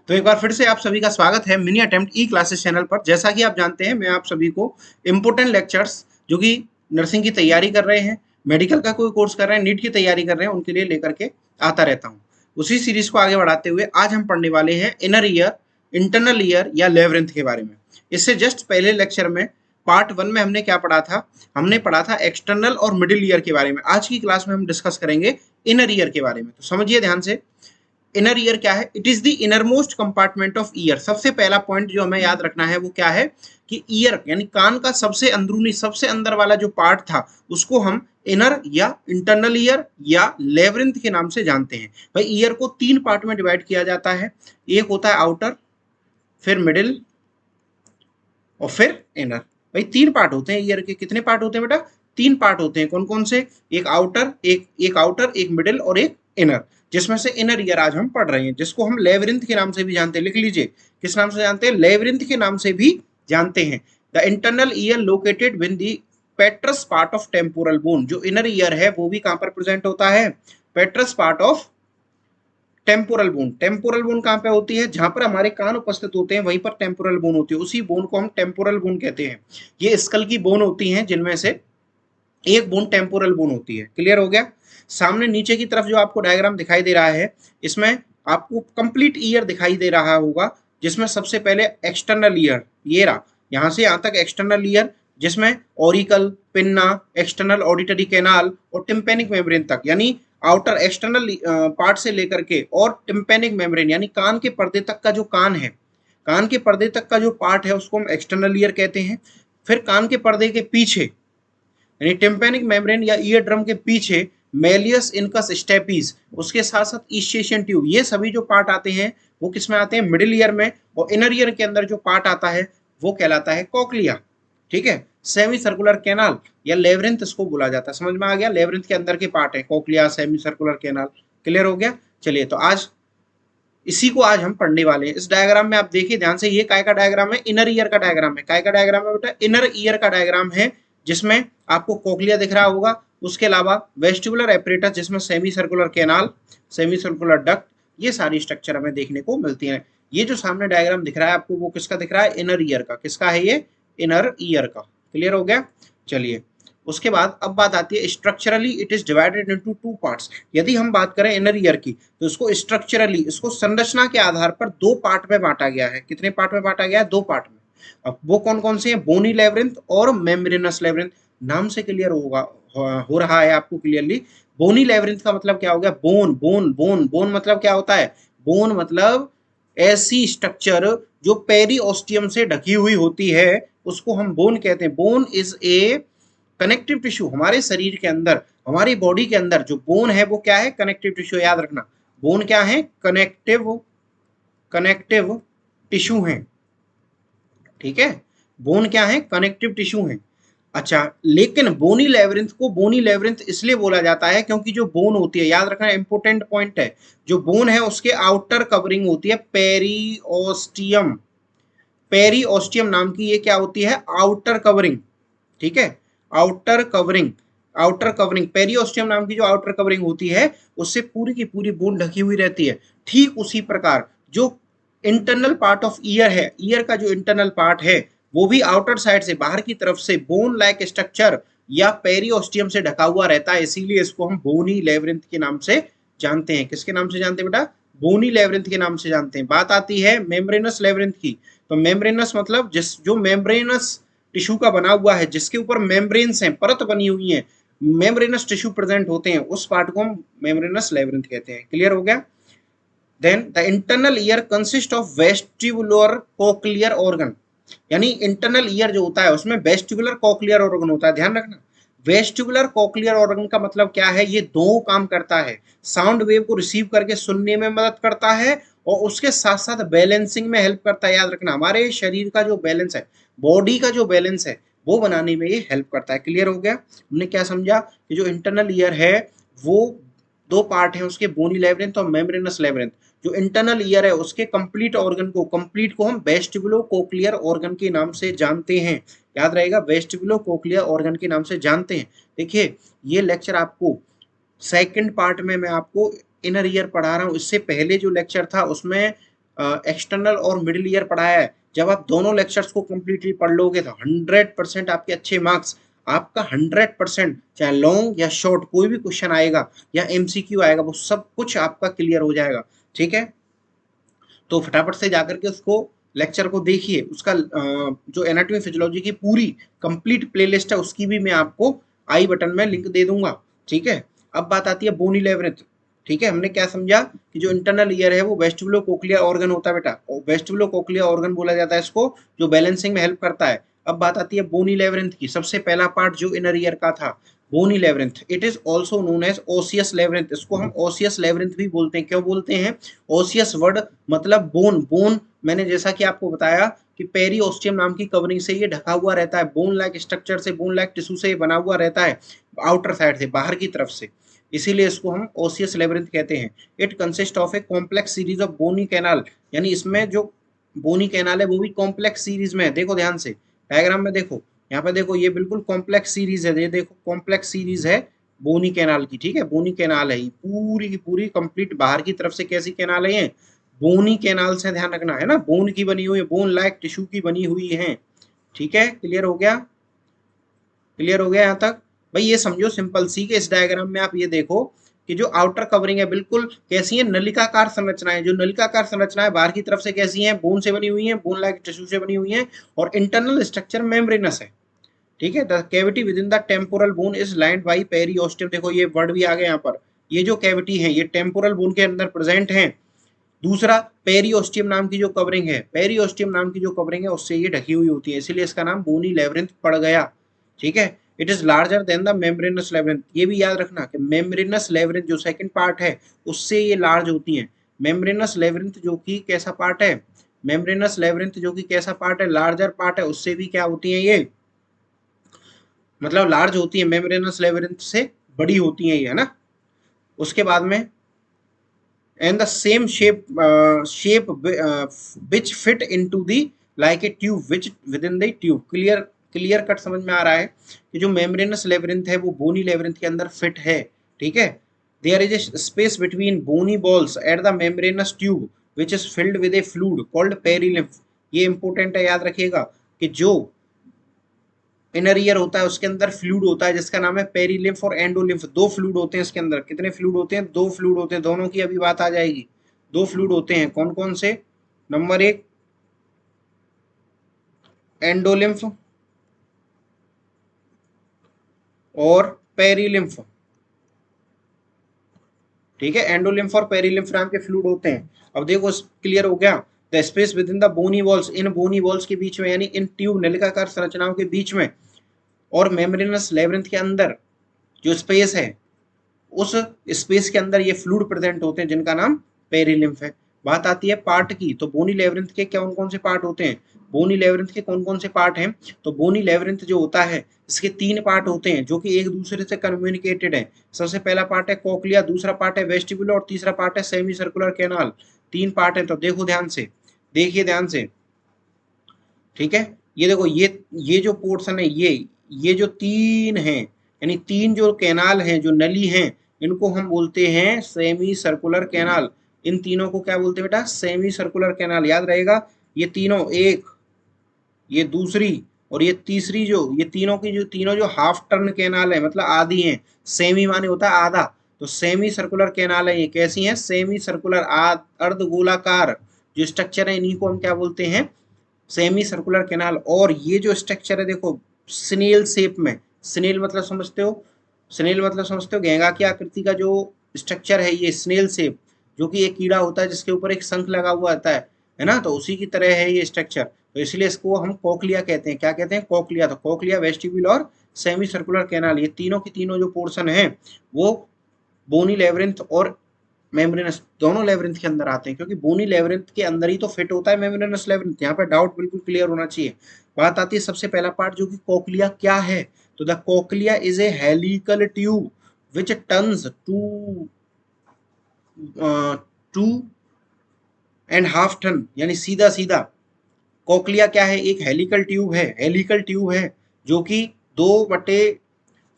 तो एक बार फिर से आप सभी का स्वागत है मिनी अटेम्प्ट ई क्लासेस चैनल पर। जैसा कि आप जानते हैं, मैं आप सभी को इम्पोर्टेंट लेक्चर्स जो कि नर्सिंग की तैयारी कर रहे हैं, मेडिकल का कोई कोर्स कर रहे हैं, नीट की तैयारी कर रहे हैं, उनके लिए लेकर के आता रहता हूँ। उसी सीरीज को आगे बढ़ाते हुए आज हम पढ़ने वाले हैं इनर ईयर, इंटरनल ईयर या लेवरिंथ के बारे में। इससे जस्ट पहले लेक्चर में पार्ट 1 में हमने क्या पढ़ा था? हमने पढ़ा था एक्सटर्नल और मिडिल ईयर के बारे में। आज की क्लास में हम डिस्कस करेंगे इनर ईयर के बारे में। तो समझिए ध्यान से, इनर ईयर क्या है? It is the inner most compartment of year. सबसे पहला पॉइंट जो हमें याद रखना है वो क्या है कि ईयर यानी कान का सबसे अंदरूनी, सबसे अंदर वाला जो पार्ट था उसको हम इनर या इंटरनल ईयर या लेवरिंथ के नाम से जानते हैं। भाई ईयर को 3 पार्ट में डिवाइड किया जाता है। एक होता है आउटर, फिर मिडिल और फिर इनर। भाई 3 पार्ट होते हैं ईयर के। कितने पार्ट होते हैं बेटा? 3 पार्ट होते हैं। कौन कौन से? एक आउटर, एक मिडिल और एक इनर, जिसमें से इनर ईयर आज हम पढ़ रहे हैं, जिसको हम लेवरिंथ के नाम से भी जानते हैं। लिख लीजिए, किस नाम से जानते हैं? लेवरिंथ के नाम से भी जानते हैं। The internal year located with the पेट्रस part of temporal bone. जो इनर ईयर है वो भी कहां पर प्रेजेंट होता है? पेट्रस part of temporal bone. Temporal bone कहां पे होती है? जहां पर हमारे कान उपस्थित होते हैं वहीं पर टेम्पोरल बोन होती है। उसी बोन को हम टेम्पोरल बोन कहते हैं। ये स्कल की बोन होती हैं, जिनमें से एक बोन टेम्पोरल बोन होती है। क्लियर हो गया? सामने नीचे की तरफ जो आपको डायग्राम दिखाई दे रहा है, इसमें आपको कंप्लीट ईयर दिखाई दे रहा होगा, जिसमें सबसे पहले एक्सटर्नल ईयर, ये रहा, यहां से यहां तक एक्सटर्नल ईयर, जिसमें auricle, pinna, external auditory canal और टिम्पेनिक मेम्ब्रेन तक, यानी आउटर एक्सटर्नल पार्ट से लेकर के और टिम्पेनिक मेम्ब्रेन यानी कान के पर्दे तक का जो कान है, कान के पर्दे तक का जो पार्ट है उसको हम एक्सटर्नल ईयर कहते हैं। फिर कान के पर्दे के पीछे यानी टिम्पेनिक मेम्ब्रेन या ईयर ड्रम के पीछे मेलियस इनकस स्टेपीज, उसके साथ साथ ईस्टेशियन ट्यूब, ये सभी जो पार्ट आते हैं वो किस में आते हैं? मिडिल ईयर में। और इनर ईयर के अंदर जो पार्ट आता है वो कहलाता है कॉक्लिया। ठीक है? सेमी सर्कुलर कैनाल या लेवरिंथ इसको बोला जाता है। समझ में आ गया? लेवरिंथ के अंदर के पार्ट है cochlea, semi circular canal. Clear हो गया? चलिए, तो आज इसी को आज हम पढ़ने वाले हैं। इस डायग्राम में आप देखिए ध्यान से, ये काय का डायग्राम है? इनर ईयर का डायग्राम है। काय का डायग्राम है बेटा? इनर ईयर का डायग्राम है, जिसमें आपको कोक्लिया दिख रहा होगा। उसके अलावा वेस्टिबुलर एपरेटस, जिसमें semi circular canal, semi circular duct, ये सारी स्ट्रक्चर हमें देखने को मिलती हैं। ये जो सामने डायग्राम दिख रहा है आपको, वो किसका दिख रहा है? इनर ईयर का। किसका है ये? इनर ईयर का। क्लियर हो गया? चलिए, उसके बाद अब बात आती है structurally it is divided into 2 parts. यदि हम बात करें इनर ईयर की, तो इसको स्ट्रक्चरली, इसको संरचना के आधार पर 2 पार्ट में बांटा गया है। कितने पार्ट में बांटा गया है? 2 पार्ट में। अब वो कौन कौन से हैं? बोनी लेवरिंथ और मेम्ब्रेनस लेवरिंथ। नाम से क्लियर होगा, हो रहा है आपको क्लियरली। बोनी लेवरिंथ का मतलब क्या हो गया? बोन, बोन, बोन, बोन मतलब क्या होता है? बोन मतलब ऐसी स्ट्रक्चर जो पेरिओस्टियम से ढकी हुई होती है, उसको हम बोन कहते हैं। Bone is a connective tissue. हमारे शरीर के अंदर, हमारी बॉडी के अंदर जो बोन है वो क्या है? Connective tissue. याद रखना, बोन क्या है? कनेक्टिव, कनेक्टिव टिश्यू है। ठीक है? बोन क्या है? कनेक्टिव टिश्यू है। अच्छा, लेकिन बोनी लेवरिंथ को बोनी लेवरिंथ इसलिए बोला जाता है क्योंकि जो बोन होती है, याद रखना इंपॉर्टेंट पॉइंट है, जो बोन है उसके आउटर कवरिंग होती है पेरिओस्टियम। पेरिओस्टियम नाम की ये क्या होती है? Outer covering. ठीक है? Outer covering, outer covering, periosteum नाम की जो आउटर कवरिंग होती है, उससे पूरी की पूरी बोन ढकी हुई रहती है। ठीक उसी प्रकार जो इंटरनल पार्ट ऑफ ईयर है, ईयर का जो इंटरनल पार्ट है, वो भी आउटर साइड से, बाहर की तरफ से बोन लाइक स्ट्रक्चर या पेरिओस्टियम से ढका हुआ रहता है। इसीलिए इसको हम बोनी लेवरिंथ के नाम से जानते हैं। किसके नाम से जानते हैं बेटा? बोनी लेवरिंथ के नाम से जानते हैं। बात आती है मेम्ब्रेनस लेवरिंथ की। तो मेम्ब्रेनस मतलब जिस जो मेम्ब्रेनस टिश्यू का बना हुआ है, जिसके ऊपर मेम्ब्रेन्स हैं, परत बनी हुई है, मेम्ब्रेनस टिश्यू प्रेजेंट होते हैं, उस पार्ट को हम मेम्ब्रेनस लेवरिंथ कहते हैं। क्लियर हो गया? Then the internal ear consist of vestibular cochlear organ. यानी इंटरनल ईयर जो होता है उसमें वेस्टिबुलर कोक्लियर ऑर्गन होता है। ध्यान रखना, वेस्टिबुलर कोक्लियर ऑर्गन का मतलब क्या है? ये दो काम करता है। साउंड वेव को रिसीव करके सुनने में मदद करता है और उसके साथ साथ बैलेंसिंग में हेल्प करता है। याद रखना, हमारे शरीर का जो बैलेंस है, बॉडी का जो बैलेंस है, वो बनाने में ये हेल्प करता है। क्लियर हो गया? हमने क्या समझा कि जो इंटरनल ईयर है वो 2 पार्ट है उसके, बोनी लेवरिंथ और मेम्ब्रेनस लेवरिंथ। जो इंटरनल ईयर है उसके कंप्लीट ऑर्गन को, कंप्लीट को हम वेस्टिबुलो कोक्लियर ऑर्गन के नाम से जानते हैं। याद रहेगा, वेस्टिबुलो कोक्लियर ऑर्गन के नाम से जानते हैं। देखिए, ये लेक्चर आपको सेकंड पार्ट में मैं आपको इनर ईयर पढ़ा रहा हूँ। इससे पहले जो लेक्चर था उसमें एक्सटर्नल और मिडिल ईयर पढ़ाया है, जब आप दोनों लेक्चर्स को कंप्लीटली पढ़ लोगे तो 100% आपके अच्छे मार्क्स, आपका 100%, चाहे लॉन्ग या शॉर्ट कोई भी क्वेश्चन आएगा या एमसीक्यू आएगा, वो सब कुछ आपका क्लियर हो जाएगा। ठीक है, तो फटाफट से जाकर के उसको लेक्चर को देखिए। उसका जो एनाटॉमी फिजियोलॉजी की पूरी कंप्लीट प्लेलिस्ट है उसकी भी मैं आपको आई बटन में लिंक दे दूंगा। ठीक है, अब बात आती है बोनी लेवरिथ। ठीक है, हमने क्या समझा कि जो इंटरनल ईयर है वो वेस्टिबुलो कोक्लियर ऑर्गन होता है बेटा, और वेस्टिबुलो कोक्लियर ऑर्गन बोला जाता है इसको, जो बैलेंसिंग में हेल्प करता है। अब बात आती है बोनी लेवरिथ की। सबसे पहला पार्ट जो इनर ईयर का था, बोनी लेवरिथ, it is also known as ओसियस लेवरिथ। इसको हम ओसियस लेवरिथ भी बोलते हैं। क्यों बोलते हैं? ओसियस वर्ड मतलब बोन। बोन मैंने जैसा कि आपको बताया कि पेरीओस्टियम नाम की कवरिंग से ये ढका हुआ रहता है, बोन लाइक स्ट्रक्चर से, बोन लाइक टिश्यू से बना हुआ रहता है, आउटर साइड से, बाहर की तरफ से, इसीलिए इसको हम ओसियस लेवरिथ कहते हैं। It consist of a complex series of bony canal, यानी इसमें जो बोनी कैनाल है वो भी कॉम्प्लेक्स सीरीज में है। देखो ध्यान से डायग्राम में देखो, यहाँ पे देखो, ये बिल्कुल कॉम्प्लेक्स सीरीज है, ये देखो कॉम्प्लेक्स सीरीज है बोनी कैनाल की। ठीक है, बोनी कैनाल है, ये पूरी की पूरी कंप्लीट। बाहर की तरफ से कैसी कैनाल है ये? बोनी कैनाल से, ध्यान रखना है ना, बोन की बनी हुई है, बोन लाइक टिश्यू की बनी हुई है। ठीक है, क्लियर हो गया? क्लियर हो गया यहाँ तक? भाई ये समझो सिंपल सी के इस डायग्राम में आप ये देखो कि जो आउटर कवरिंग है बिल्कुल कैसी है? नलिकाकार संरचनाएं। जो नलिकाकार संरचनाएं बाहर की तरफ से कैसी हैं? बोन से बनी हुई हैं, बोन लाइक टिश्यू से बनी हुई हैं, और इंटरनल स्ट्रक्चर मेम्ब्रेनस है। ठीक है, the cavity with in the temporal bone is lined by periosteum. देखो ये वर्ड भी आ गया यहाँ पर, ये जो कैविटी है ये टेम्पोरल बोन के अंदर प्रेजेंट है। दूसरा, पेरिओस्टियम नाम की जो कवरिंग है, पेरिओस्टियम नाम की जो कवरिंग है उससे ये ढकी हुई होती है, इसीलिए इसका नाम बोनी लेवरिंथ पड़ गया। ठीक है, it is larger than the membranous labyrinth. ये भी याद रखना कि मेम्ब्रेनस लेवरिंथ जो सेकंड पार्ट है उससे ये लार्ज होती है। मेम्ब्रेनस लेवरिंथ जो कि कैसा पार्ट है? मेम्ब्रेनस लेवरिंथ जो कि कैसा पार्ट है? लार्जर पार्ट है, उससे भी क्या होती है ये, मतलब लार्ज होती है, मेम्ब्रेनस लेवरिंथ से बड़ी होती है ये, है ना। उसके बाद में, and the same shape which fit into the like a tube which within the tube। Clear cut समझ में आ रहा है कि जो मेम्ब्रेनस लेवरिंथ है वो बोनी लेवरिंथ के अंदर फिट है। ठीक है, there is a space between bony walls at the membranous tube which is filled with a fluid called perilymph. ये इंपॉर्टेंट है, याद रखिएगा कि जो इनर ईयर होता है उसके अंदर फ्लूइड होता है जिसका नाम है पेरिलिम्फ और एंडोलिम्फ। दो फ्लूइड होते हैं इसके अंदर। कितने फ्लूइड होते हैं? दो फ्लूइड होते हैं, दोनों की अभी बात आ जाएगी। दो फ्लूइड होते हैं, कौन कौन से? नंबर एक एंडोलिम्फ और पेरिलिम्फ। ठीक है, एंडोलिम्फ और पेरिलिम्फ नाम के फ्लूइड होते हैं। अब देखो क्लियर हो गया। The space within the bony walls, in bony walls के बीच में, यानी इन ट्यूब नलिकाकार संरचनाओं के बीच में और मेम्ब्रेनस लेवरिंथ के अंदर जो स्पेस है, उस स्पेस के अंदर ये फ्लूइड प्रेजेंट होते हैं जिनका नाम पेरिलिम्फ है। बात आती है पार्ट की, तो बोनी लेवरिंथ के कौन कौन से पार्ट होते हैं? बोनी लेवरिंथ के कौन कौन से पार्ट हैं? तो बोनी लेवरिंथ जो होता है इसके तीन पार्ट होते हैं जो कि एक दूसरे से कम्युनिकेटेड है। सबसे पहला पार्ट है कोक्लिया, दूसरा पार्ट है वेस्टिबुलर और तीसरा पार्ट है सेमी सर्कुलर कैनाल। तीन पार्ट है, तो देखो ध्यान से, देखिए ध्यान से। ठीक है, ये देखो, ये जो पोर्शन है, ये जो तीन हैं, यानी तीन जो कैनाल हैं, जो नली हैं, इनको हम बोलते हैं सेमी सर्कुलर कैनाल। इन तीनों को क्या बोलते हैं बेटा? Semi circular canal. याद रहेगा, ये तीनों, एक, ये दूसरी और ये तीसरी, जो ये तीनों जो हाफ टर्न कैनाल है, मतलब आधी हैं। सेमी माने होता है आधा, तो सेमी सर्कुलर कैनाल है। ये कैसी हैं? सेमी सर्कुलर, अर्धगोलाकार जो स्ट्रक्चर है, इन्हीं को हम क्या बोलते हैं? Semi circular canal. और ये जो स्ट्रक्चर है देखो, स्नेल शेप में, स्नेल मतलब समझते हो? स्नेल मतलब समझते हो? घेंगा की आकृति का जो स्ट्रक्चर है ये स्नेल शेप, जो कि एक कीड़ा होता है जिसके ऊपर एक शंख लगा हुआ आता है ना, तो उसी की तरह है ये स्ट्रक्चर। तो इसलिए इसको हम कोक्लिया कहते हैं। क्या कहते हैं? कोक्लिया। तो कोक्लिया, वेस्टिब्यूल और सेमी सर्कुलर कैनाल, ये तीनों की तीनों जो पोर्शन है वो बोनी लेवरिंथ और मेम्ब्रेनस दोनों लेवरिंथ के अंदर आते हैं, क्योंकि बोनी लेवरिंथ के अंदर ही तो फिट होता है मेम्ब्रेनस लेवरिंथ। यहाँ पे डाउट बिल्कुल क्लियर होना चाहिए। बात आती है सबसे पहला पार्ट जो कि कोक्लिया क्या है। तो the cochlea is a helical tube which turns two and half turn, यानी सीधा सीधा। कोक्लिया क्या है? एक हेलिकल ट्यूब है, हेलिकल ट्यूब है जो कि दो बटे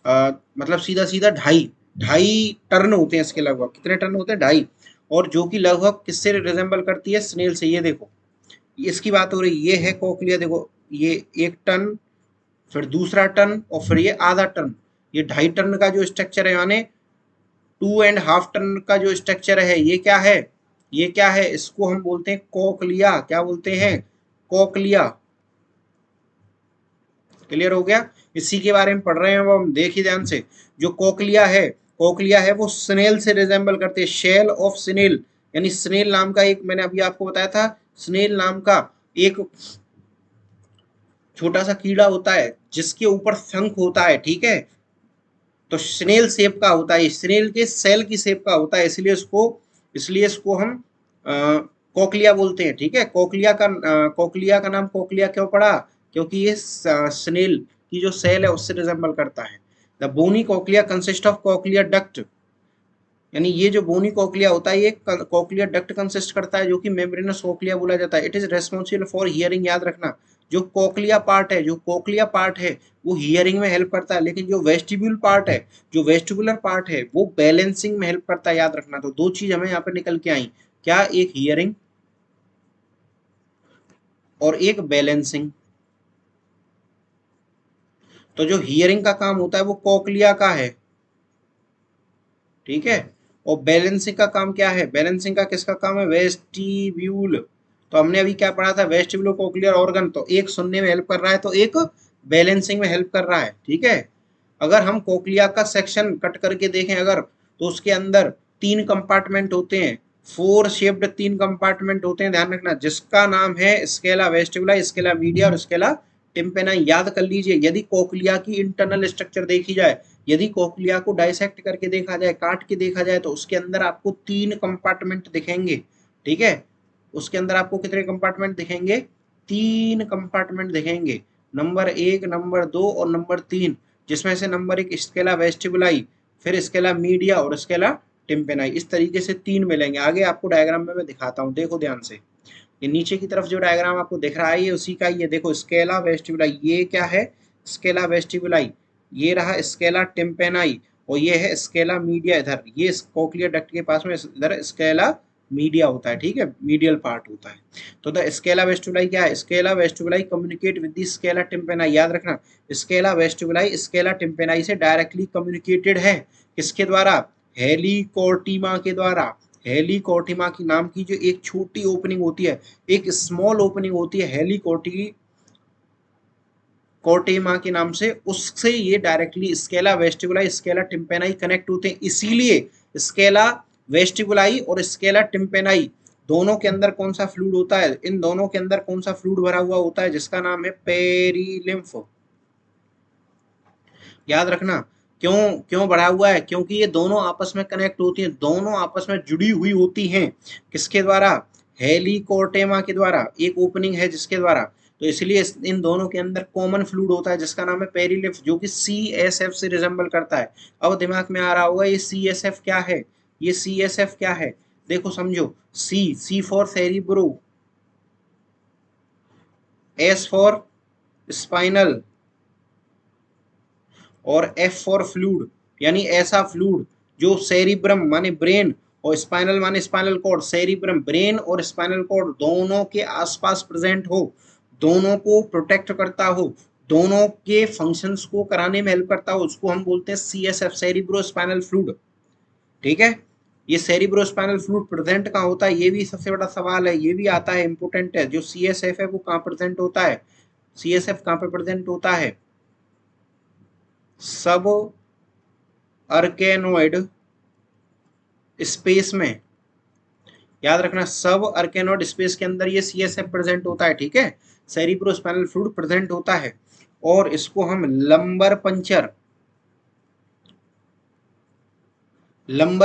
मतलब सीधा सीधा ढाई ढाई टर्न होते हैं इसके लगभग। कितने टर्न होते हैं? ढाई। और जो कि लगभग किससे रिजेंबल करती है, स्नेल से। ये देखो इसकी बात हो रही, ये है कोक्लिया, देखो ये 1 टन, फिर दूसरा टन, और फिर ये आधा टन, ये 2.5 टन का जो स्ट्रक्चर है, यानी 2.5 टन का जो स्ट्रक्चर है, ये क्या है, ये क्या है, इसको हम बोलते हैं कोक्लिया। क्या बोलते हैं, कोक्लिया। क्लियर हो गया, इसी के बारे में पढ़ रहे हैं अब हम, देखिए ध्यान से। जो कोक्लिया है, कोक्लिया है वो स्नेल से रिजेंबल करते हैं, शेल ऑफ स्नेल, यानी स्नेल नाम का एक, मैंने अभी आपको बताया था, स्नेल नाम का एक छोटा सा कीड़ा होता है जिसके ऊपर शंख होता है, ठीक है। तो स्नेल शेप का होता है, स्नेल के सेल की शेप का होता है, इसलिए इसको हम कोक्लिया बोलते हैं, ठीक है। कोक्लिया का नाम कोक्लिया क्यों पड़ा, क्योंकि ये स्नेल की जो सेल है उससे रिजेंबल करता है। The bony cochlea consist of cochlea duct, यानी ये जो बोनी कोक्लिया होता है ये कोक्लिया डक्ट कंसिस्ट करता है, जो कि मेम्ब्रेनस कोक्लिया बोला जाता है। It is responsible for hearing, याद रखना, जो कोक्लिया पार्ट है, जो कोक्लिया पार्ट है वो हियरिंग में हेल्प करता है, लेकिन जो वेस्टिब्यूल पार्ट है, जो वेस्टिबुलर पार्ट है वो बैलेंसिंग में हेल्प करता है, याद रखना। तो दो चीज हमें यहाँ पे निकल के आई, क्या, एक हियरिंग और एक बैलेंसिंग। तो जो हियरिंग का काम होता है वो कोक्लिया का है, ठीक है। और बैलेंसिंग का काम क्या है, बैलेंसिंग का किसका काम है, वेस्टिब्यूल। तो हमने अभी क्या पढ़ा था, वेस्टिब्यूलो कोक्लियर ऑर्गन, तो एक सुनने में हेल्प कर रहा है तो एक बैलेंसिंग में हेल्प कर रहा है, ठीक है। अगर हम कोक्लिया का सेक्शन कट करके देखें अगर, तो उसके अंदर 3 कंपार्टमेंट होते हैं, 4 शेप्ड 3 कंपार्टमेंट होते हैं, ध्यान रखना, जिसका नाम है स्केला वेस्टिबुला, स्केला मीडिया और स्केला टिम्पेना। याद कर लीजिए, यदि कोक्लिया की इंटरनल स्ट्रक्चर देखी जाए, यदि कोक्लिया को डाइसेक्ट करके देखा जाए, काट के देखा जाए, तो उसके अंदर आपको 3 कंपार्टमेंट दिखेंगे, ठीक है। उसके अंदर आपको कितने कंपार्टमेंट दिखेंगे, 3 कंपार्टमेंट दिखेंगे, नंबर 1, नंबर 2 और नंबर 3, जिसमें से नंबर 1 स्केला वेस्टिबुलाई, फिर स्केला मीडिया और स्केला टिम्पेनाई, इस तरीके से 3 मिलेंगे। आगे आपको डायग्राम में मैं दिखाता हूँ, देखो ध्यान से। ये नीचे की तरफ जो डायग्राम आपको दिख रहा है ये उसी का, ये देखो स्केला वेस्टिबुलाई, ये क्या है, स्केला वेस्टिबुलाई, ये रहा स्केला टिम्पेनाई, और ये है स्केला मीडिया इधर, ये कोक्लियर डक्ट के पास में इधर स्केला मीडिया होता है, ठीक है, मीडियल पार्ट होता है। तो द स्केला वेस्टिबुलाई क्या है, scala vestibuli communicate with the scala tympani, याद रखना, स्केला वेस्टिबुलाई स्केला टिम्पेनाई से डायरेक्टली कम्युनिकेटेड है, किसके द्वारा, हेलिकोर्टिमा के द्वारा। हेलिकोर्टिमा की नाम की जो एक छोटी ओपनिंग होती है, एक स्मॉल ओपनिंग होती है, कोर्टेमा के नाम से, उससे ये directly scala vestibuli scala tympani connect होते हैं। इसीलिए स्केला वेस्टिबुलाई और स्केला टिम्पेनाई दोनों के अंदर कौन सा फ्लूइड होता है, इन दोनों के अंदर कौन सा फ्लूइड भरा हुआ होता है, जिसका नाम है पेरिलिम्फ। याद रखना, क्यों क्यों बढ़ा हुआ है, क्योंकि ये दोनों आपस में कनेक्ट होती हैं, दोनों आपस में जुड़ी हुई होती हैं, किसके द्वारा, हेलिकोर्टेमा के द्वारा, एक ओपनिंग है जिसके द्वारा। तो इसलिए इन दोनों के अंदर कॉमन फ्लूइड होता है जिसका नाम है पेरिलिम्फ, जो कि CSF से रिजेंबल करता है। अब दिमाग में आ रहा होगा ये CSF क्या है, ये CSF क्या है, देखो समझो, C for cerebro, S for spinal, और एफ फॉर फ्लूइड, यानी ऐसा फ्लूइड जो सेरिब्रम माने ब्रेन और स्पाइनल माने स्पाइनल कॉर्ड, सेरिब्रम ब्रेन और स्पाइनल कॉर्ड दोनों के आसपास प्रेजेंट हो, दोनों को प्रोटेक्ट करता हो, दोनों के फंक्शंस को कराने में हेल्प करता हो, उसको हम बोलते हैं CSF, सेरिब्रो स्पाइनल फ्लूइड, ठीक है। ये सेरिब्रो स्पाइनल फ्लूइड प्रेजेंट कहाँ होता है, ये भी सबसे बड़ा सवाल है, ये भी आता है, इंपोर्टेंट है। जो CSF है वो कहाँ प्रेजेंट होता है, CSF कहाँ पे प्रेजेंट होता है, सब अर्केनोइड स्पेस में, याद रखना, सब अर्केनोइड स्पेस के अंदर ये CSF प्रेजेंट होता है, ठीक है, सेरिब्रोस्पाइनल फ्लूइड प्रेजेंट होता है। और इसको हम लंबर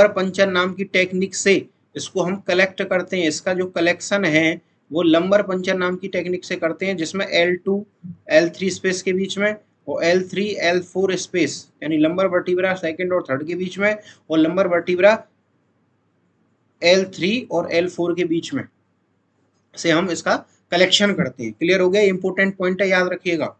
पंचर नाम की टेक्निक से इसको हम कलेक्ट करते हैं, इसका जो कलेक्शन है वो लंबर पंचर नाम की टेक्निक से करते हैं, जिसमें L2 L3 स्पेस के बीच में और L3 L4 स्पेस, यानी लंबर वर्टिब्रा सेकंड और थर्ड के बीच में, और लंबर वर्टिब्रा L3 और L4 के बीच में से हम इसका कलेक्शन करते हैं। क्लियर हो गया, इंपॉर्टेंट पॉइंट है, याद रखिएगा।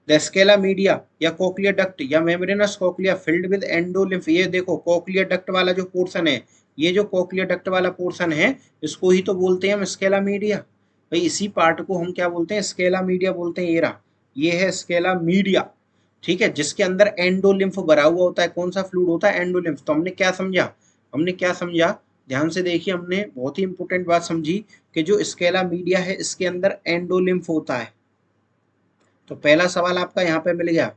द स्केला मीडिया या कोक्लियर डक्ट या membranes cochlea filled with endolymph, ये देखो कोक्लियर डक्ट वाला जो पोर्शन है ये जो कोक्लियर डक्ट वाला पोर्शन है इसको ही तो बोलते हैं हम स्केला मीडिया। भाई इसी पार्ट को हम क्या बोलते हैं, स्केला मीडिया बोलते हैं। ये रहा, ये है स्केला मीडिया, ठीक है, जिसके अंदर एंडोलिम्फ भरा हुआ होता है। कौन सा फ्लूइड होता है, एंडोलिम्फ। तो हमने क्या समझा, हमने क्या समझा, ध्यान से देखिए, हमने बहुत ही इंपॉर्टेंट बात समझी कि जो स्केला मीडिया है इसके अंदर एंडोलिम्फ होता है। तो पहला सवाल आपका यहाँ पे मिल गया,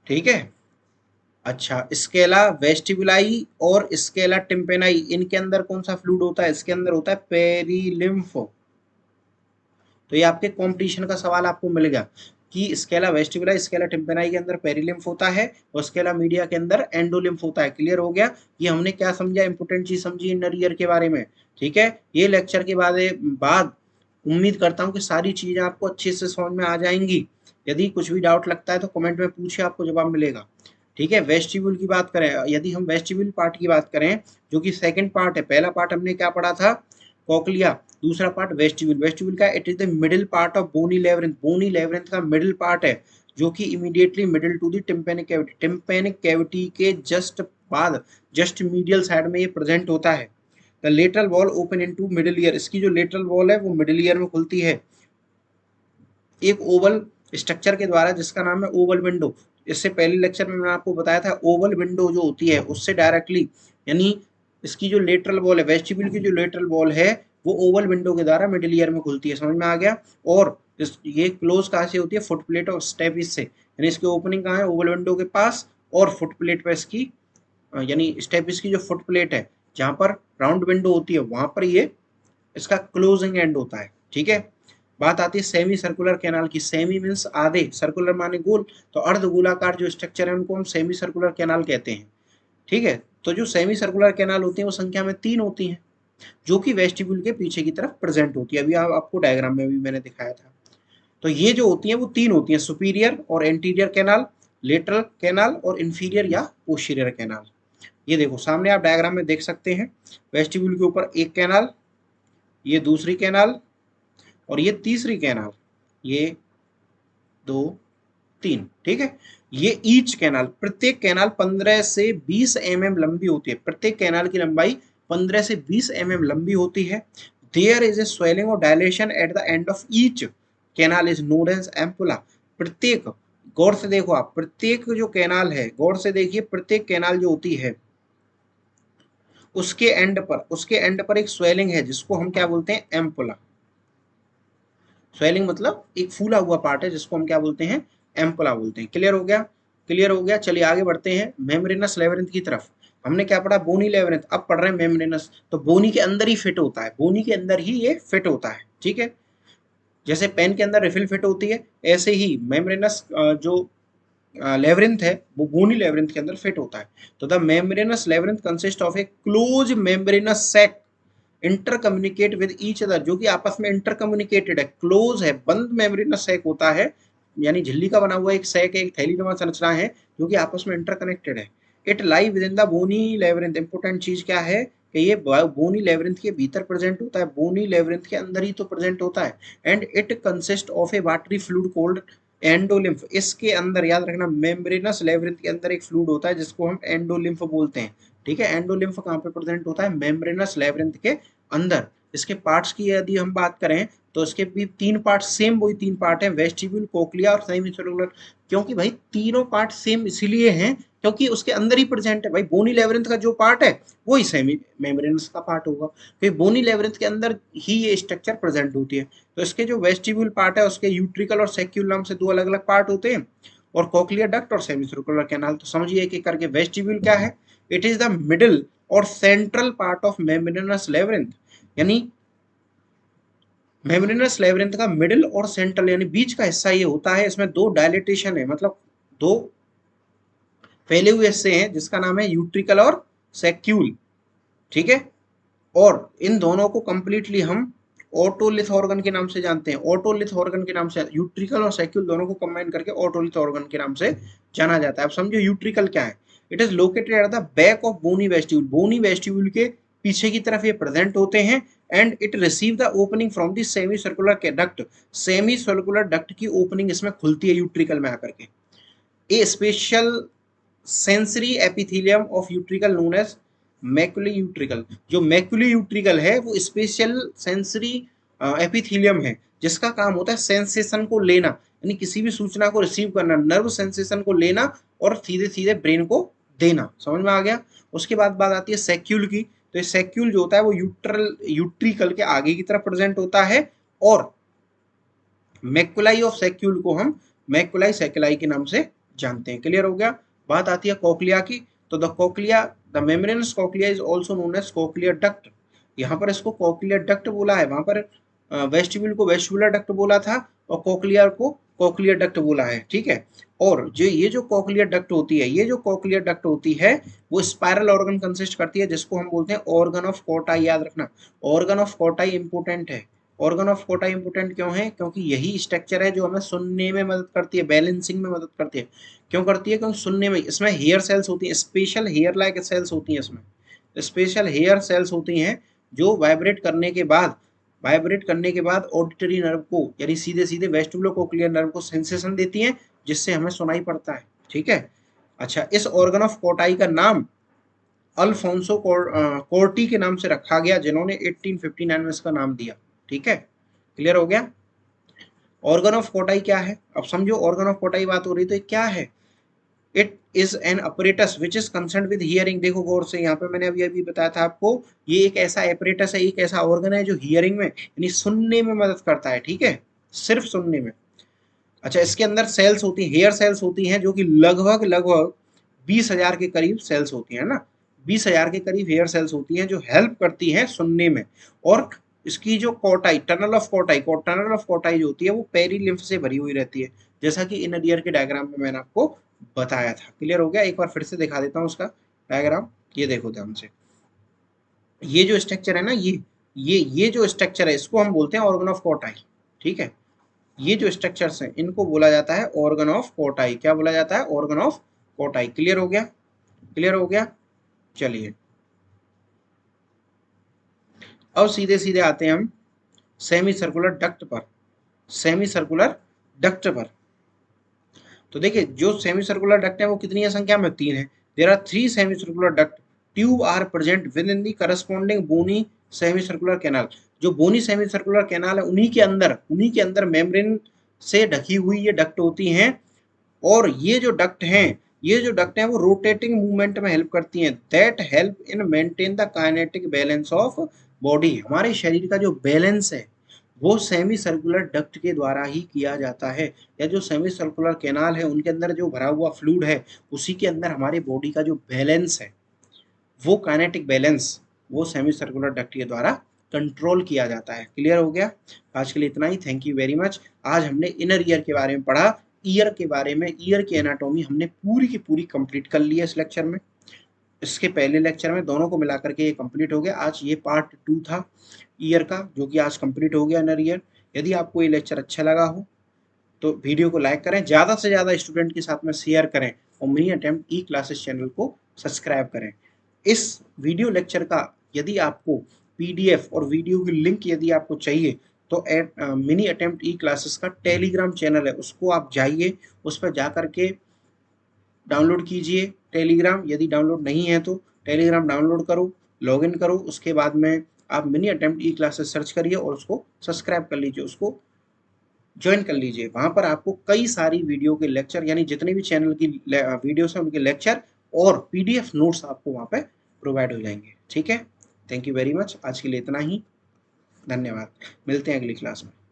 ठीक है। अच्छा, स्केला वेस्टिबुलाई और स्केला टिम्पेनाई, इनके अंदर कौन सा फ्लूइड होता है, इसके अंदर होता है पेरिलिम्फ। तो ये आपके कंपटीशन का सवाल आपको मिल गया कि स्केला वेस्टिबुलाई स्केला टिम्पेनाई के अंदर पेरिलिम्फ होता है और स्केला मीडिया के अंदर एंडोलिम्फ होता है। क्लियर हो गया। ये हमने क्या समझा, इंपोर्टेंट चीज समझी इनर ईयर के बारे में, ठीक है। ये लेक्चर के बाद उम्मीद करता हूँ कि सारी चीजें आपको अच्छे से समझ में आ जाएंगी। यदि कुछ भी डाउट लगता है तो कमेंट में पूछिए, आपको जवाब मिलेगा, ठीक है। वेस्टिब्यूल की बात करें, यदि हम वेस्टिब्यूल पार्ट की बात करें जो कि सेकंड पार्ट है, पहला पार्ट हमने क्या पढ़ा था, कोक्लिया, दूसरा पार्ट वेस्टिब्यूल। वेस्टिब्यूल का it is the middle part of bony labyrinth, bony labyrinth का मिडिल पार्ट है जो कि immediately middle to the tympanic cavity, tympanic cavity के जस्ट बाद, जस्ट मीडियल साइड में ये प्रेजेंट होता है। The lateral wall open into middle ear, इसकी जो लेटरल वॉल है वो मिडिल ईयर में खुलती है एक ओवल स्ट्रक्चर के द्वारा जिसका नाम है ओवल विंडो। इससे पहले लेक्चर में मैंने आपको बताया था ओवल विंडो जो होती है उससे डायरेक्टली, यानी इसकी जो लेटरल वॉल है, वेस्टिब्यूल की जो लेटरल वॉल है वो ओवल विंडो के द्वारा मिडिल ईयर में खुलती है। समझ में आ गया। और ये क्लोज कहाँ से होती है, फुट प्लेट और स्टेपिस से, यानी इसकी ओपनिंग कहाँ है, ओवल विंडो के पास, और फुट प्लेट पर इसकी, यानी स्टेपिस की जो फुट प्लेट है जहाँ पर राउंड विंडो होती है वहां पर ये इसका क्लोजिंग एंड होता है, ठीक है। बात आती है सेमी सर्कुलर कैनाल की। सेमी मीन्स आधे, सर्कुलर माने गोल, तो अर्ध गोलाकार जो स्ट्रक्चर है उनको हम सेमी सर्कुलर कैनाल कहते हैं, ठीक है। तो जो सेमी सर्कुलर कैनाल होती है वो संख्या में 3 होती हैं जो कि वेस्टिब्यूल के पीछे की तरफ प्रेजेंट होती है। अभी आपको डायग्राम में भी मैंने दिखाया था। तो ये जो होती है वो 3 होती है, सुपीरियर और एंटीरियर कैनाल, लेटरल कैनाल और इंफीरियर या पोस्टीरियर कैनाल। ये देखो सामने आप डायग्राम में देख सकते हैं, वेस्टिब्यूल के ऊपर एक कैनाल, ये दूसरी कैनाल और ये तीसरी कैनाल, ये 2 3, ठीक है। ये ईच कैनाल, प्रत्येक कैनाल 15 से 20 mm लंबी होती है। प्रत्येक कैनाल की लंबाई 15 से 20 mm लंबी होती है। देयर इज ए स्वेलिंग और dilation at the end of each canal is known as ampulla. प्रत्येक, गौर से देखो आप, प्रत्येक जो कैनाल है, गौर से देखिए, प्रत्येक कैनाल जो होती है उसके एंड पर एक स्वेलिंग है जिसको हम क्या बोलते हैं, एम्पुला। स्वेलिंग मतलब एक फूला हुआ पार्ट है जिसको हम क्या बोलते हैं, एम्पुला बोलते हैं। क्लियर हो गया, क्लियर हो गया। चलिए आगे बढ़ते हैं मेम्ब्रेनस लेवरिंथ की तरफ। हमने क्या पढ़ा, बोनी लेवरिंथ, अब पढ़ रहे हैं मेम्ब्रेनस। तो बोनी के अंदर ही फिट होता है, बोनी के अंदर ही ये फिट होता है, ठीक है। जैसे पेन के अंदर रिफिल फिट होती है ऐसे ही मेम्ब्रेनस जो लेवरिंथ है वो बोनी लेवरिंथ के अंदर फिट होता है। तो the membranous labyrinth consist of a close membranous sac inter communicate with each other, जो कि आपस में इंटर कम्युनिकेटेड है, क्लोज है, बंद मेम्ब्रेनस सैक होता है, यानी झिल्ली का बना हुआ एक सैक, एक थैलीनुमा संरचना है जो कि आपस में इंटर कनेक्टेड है। It lie within the bony labyrinth. Important चीज क्या है कि ये बोनी लेवरिंथ के भीतर प्रेजेंट होता है, बोनी लेवरिंथ के अंदर ही तो प्रेजेंट होता है। And it consist of A watery fluid called endolymph. इसके अंदर याद रखना, मेम्ब्रेनस लेवरिंथ के अंदर एक फ्लूइड होता है जिसको हम एंडोलिम्फ बोलते हैं, ठीक है। एंडोलिम्फ कहाँ पे प्रेजेंट होता है, मेम्ब्रेनस लेवरिंथ के अंदर। इसके पार्ट्स की यदि हम बात करें तो इसके भी 3 पार्ट, सेम वही 3 पार्ट है, वेस्टिब्यूल, कोक्लिया और सेमी सर्कुलर। क्योंकि भाई तीनों पार्ट सेम इसीलिए हैं क्योंकि उसके अंदर ही प्रेजेंट है। भाई बोनी लेवरिंथ का जो पार्ट है वही सेमी मेम्ब्रेनस का पार्ट होगा, क्योंकि बोनी लेवरिंथ के अंदर ही ये स्ट्रक्चर प्रेजेंट होती है। तो इसके जो वेस्टिब्यूल पार्ट है उसके यूट्रिकल और सैक्यूल नाम से 2 अलग अलग पार्ट होते हैं, और कोक्लियर डक्ट और सेमी सर्कुलर कैनाल। तो समझिए एक एक करके। वेस्टिब्यूल क्या है, इट इज द मिडिल और सेंट्रल पार्ट ऑफ मेम्ब्रेनस लेवरिंथ, यानी मेम्ब्रेनस लेवरिंथ का मिडिल और सेंट्रल यानी बीच का हिस्सा ये होता है। इसमें 2 डायलेटेशन है, मतलब 2 फैले हुए हिस्से हैं जिसका नाम है यूट्रिकल और सैक्यूल, ठीक है। और इन दोनों को कंप्लीटली हम ऑटोलिथ ऑर्गन के नाम से जानते हैं। ऑटोलिथ ऑर्गन के नाम से यूट्रिकल और सैक्यूल दोनों को कंबाइन करके ऑटोलिथ ऑर्गन के नाम से जाना जाता है। अब समझो यूट्रिकल क्या है। It is located at the back of bony vestibule, bony vestibule के पीछे की तरफ ये प्रेजेंट होते हैं। And it receive the opening from the semi circular duct, semi circular duct की ओपनिंग इसमें खुलती है यूट्रिकल में आकर के। A special sensory epithelium of utricle known as macular utricle. जो मैकुलर यूट्रिकल है वो स्पेशल सेंसरी एपिथेलियम है, जिसका काम होता है सेंसेशन को लेना, यानी किसी भी सूचना को रिसीव करना, नर्व सेंसेशन को लेना और सीधे सीधे ब्रेन को देना। समझ में आ गया। उसके बाद बात आती है सैक्यूल की। तो ये सैक्यूल जो होता है वो यूट्रिकल के आगे की तरफ प्रेजेंट होता है, और मैकुलाई ऑफ सैक्यूल को हम मैकुलाई सैकुलाई के नाम से जानते हैं। क्लियर हो गया। बात आती है कोक्लिया की। तो the cochlea, the membranous cochlea is also known as cochlear duct. यहाँ पर इसको कोक्लियर डक्ट बोला है, वहां पर वेस्टिब्यूल को वेस्टिबुलर डक्ट बोला था और कोक्लियर को कोक्लियर डक्ट बोला है। ठीक है। और जो ये जो कोक्लियर डक्ट होती है, ये जो कोक्लियर डक्ट होती है वो स्पाइरल ऑर्गन कंसिस्ट करती है, जिसको हम बोलते हैं ऑर्गन ऑफ कोटाई। याद रखना, ऑर्गन ऑफ कोटाई इंपोर्टेंट है। ऑर्गन ऑफ कोटाई इंपोर्टेंट क्यों है? क्योंकि यही स्ट्रक्चर है जो हमें सुनने में मदद करती है, बैलेंसिंग में मदद करती है। क्यों करती है? क्योंकि सुनने में इसमें हेयर सेल्स होती हैं, स्पेशल हेयर लाइक सेल्स होती हैं, इसमें स्पेशल हेयर सेल्स होती हैं जो वाइब्रेट करने के बाद ऑडिटरी नर्व को, यानी सीधे सीधे वेस्टिबुलो कोक्लियर नर्व को सेंसेशन देती हैं, जिससे हमें सुनाई पड़ता है। ठीक है। अच्छा, इस ऑर्गन ऑफ कोटाई का नाम अल्फोंसो कोर्टी के नाम से रखा गया, जिन्होंने 1859 में इसका नाम दिया। ठीक है। क्लियर हो गया। ऑर्गन ऑफ कोटाई क्या है? अब समझो, ऑर्गन ऑफ कोटाई बात हो रही तो ये क्या है? It is an apparatus which is concern with hearing. देखो गौर से, यहाँ पे मैंने अभी अभी बताया था आपको, ये एक ऐसा अपरेटस है, एक ऐसा ऑर्गन है जो हियरिंग में यानी सुनने में मदद करता है। ठीक है, सिर्फ सुनने में। अच्छा, इसके अंदर सेल्स होती हैं, हेयर सेल्स होती हैं, जो कि लगभग लगभग 20,000 के करीब सेल्स होती है ना। 20,000 के करीब हेयर सेल्स होती हैं जो हेल्प करती हैं सुनने में। और इसकी जो कोटाई, टनल ऑफ कोटाई जो होती है वो पेरीलिम्फ से भरी हुई रहती है, जैसा कि इनर ईयर के डायग्राम में मैंने आपको बताया था। क्लियर हो गया। एक बार फिर से दिखा देता हूँ उसका डायग्राम। ये देखो ध्यान से, ये जो स्ट्रक्चर है ना, ये जो स्ट्रक्चर है इसको हम बोलते हैं ऑर्गन ऑफ कोटाई। ठीक है। ये जो स्ट्रक्चर्स हैं इनको बोला जाता है ऑर्गन ऑफ कोटाई। क्या बोला जाता है? Organ of Kotai. क्लियर हो गया। क्लियर हो गया। चलिए, अब सीधे सीधे आते हैं हम सेमी सर्कुलर डक्ट पर। सेमी सर्कुलर डक्ट पर तो देखिए, जो सेमी सर्कुलर डक्ट है वो कितनी है संख्या में? 3 है। There are 3 semi circular duct. Tube are present within the corresponding bony semi circular canal. जो बोनी सेमी सर्कुलर कैनाल है उन्हीं के अंदर मेम्ब्रेन से ढकी हुई ये डक्ट होती हैं। और ये जो डक्ट हैं वो रोटेटिंग मूवमेंट में हेल्प करती हैं, that help in maintain the kinetic balance of body. हमारे शरीर का जो बैलेंस है वो सेमी सर्कुलर डक्ट के द्वारा ही किया जाता है, या जो सेमी सर्कुलर कैनाल है उनके अंदर जो भरा हुआ फ्लूइड है उसी के अंदर हमारे बॉडी का जो बैलेंस है, वो काइनेटिक बैलेंस, वो सेमी सर्कुलर डक्ट के द्वारा कंट्रोल किया जाता है। क्लियर हो गया। आज के लिए इतना ही। Thank you very much. आज हमने इनर ईयर के बारे में पढ़ा, ईयर के बारे में, ईयर की एनाटॉमी हमने पूरी की पूरी कंप्लीट कर ली है इस लेक्चर में। इसके पहले लेक्चर में दोनों को मिला करके ये कंप्लीट हो गया। आज ये पार्ट 2 था ईयर का, जो कि आज कंप्लीट हो गया इनर ईयर। यदि आपको ये लेक्चर अच्छा लगा हो तो वीडियो को लाइक करें, ज़्यादा से ज़्यादा स्टूडेंट के साथ में शेयर करें और मिनी अटेम्प्ट ई क्लासेस चैनल को सब्सक्राइब करें। इस वीडियो लेक्चर का यदि आपको पीडीएफ और वीडियो की लिंक यदि आपको चाहिए तो मिनी अटेम्प्ट ई क्लासेस का टेलीग्राम चैनल है, उसको आप जाइए, उस पर जा करके डाउनलोड कीजिए टेलीग्राम। यदि डाउनलोड नहीं है तो टेलीग्राम डाउनलोड करो, लॉगिन करो, उसके बाद में आप मिनी अटेम्प्ट ई क्लासेस सर्च करिए और उसको सब्सक्राइब कर लीजिए, उसको ज्वाइन कर लीजिए। वहाँ पर आपको कई सारी वीडियो के लेक्चर, यानी जितने भी चैनल की वीडियोस हैं उनके लेक्चर और पीडीएफ नोट्स आपको वहाँ पे प्रोवाइड हो जाएंगे। ठीक है। Thank you very much. आज के लिए इतना ही। धन्यवाद। मिलते हैं अगली क्लास में।